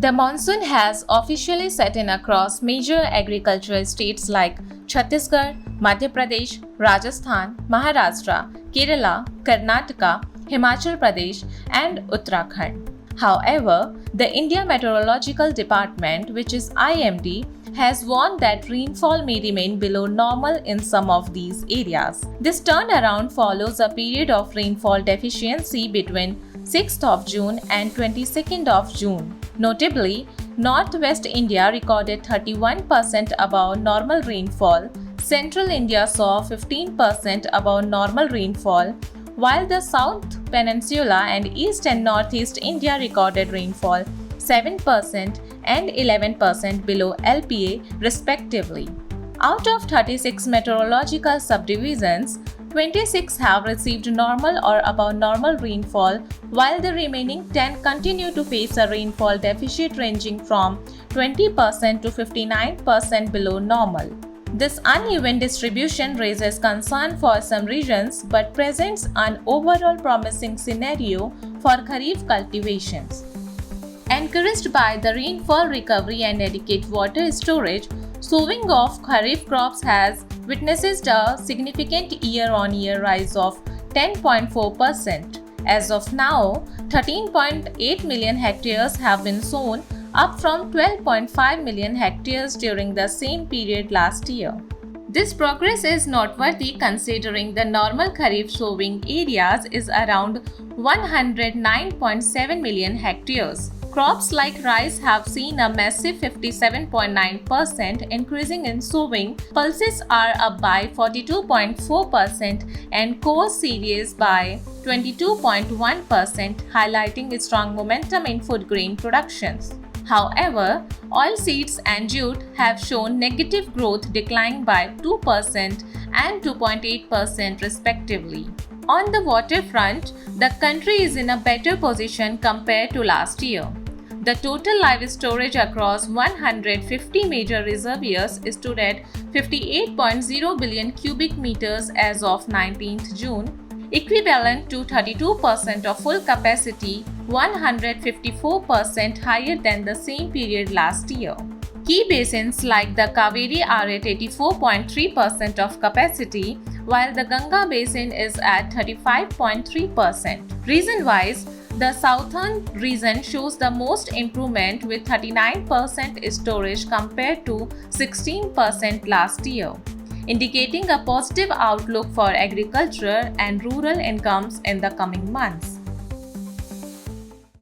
The monsoon has officially set in across major agricultural states like Chhattisgarh, Madhya Pradesh, Rajasthan, Maharashtra, Kerala, Karnataka, Himachal Pradesh, and Uttarakhand. However, the India Meteorological Department, which is IMD, has warned that rainfall may remain below normal in some of these areas. This turnaround follows a period of rainfall deficiency between 6th of June and 22nd of June. Notably, Northwest India recorded 31% above normal rainfall, Central India saw 15% above normal rainfall, while the South Peninsula and East and Northeast India recorded rainfall 7% and 11% below LPA respectively. Out of 36 meteorological subdivisions, 26 have received normal or above normal rainfall, while the remaining 10 continue to face a rainfall deficit ranging from 20% to 59% below normal. This uneven distribution raises concern for some regions but presents an overall promising scenario for kharif cultivations. Encouraged by the rainfall recovery and adequate water storage, sowing of kharif crops has witnessed a significant year-on-year rise of 10.4%. As of now, 13.8 million hectares have been sown, up from 12.5 million hectares during the same period last year. This progress is noteworthy considering the normal kharif sowing areas is around 109.7 million hectares. Crops like rice have seen a massive 57.9% increasing in sowing, pulses are up by 42.4% and core cereals by 22.1%, highlighting a strong momentum in food grain productions. However, oilseeds and jute have shown negative growth, declining by 2% and 2.8% respectively. On the water front, the country is in a better position compared to last year. The total live storage across 150 major reservoirs stood at 58.0 billion cubic meters as of 19th June, equivalent to 32% of full capacity, 154% higher than the same period last year. Key basins like the Kaveri are at 84.3% of capacity, while the Ganga basin is at 35.3%. Region-wise, the southern region shows the most improvement with 39% storage compared to 16% last year, indicating a positive outlook for agriculture and rural incomes in the coming months.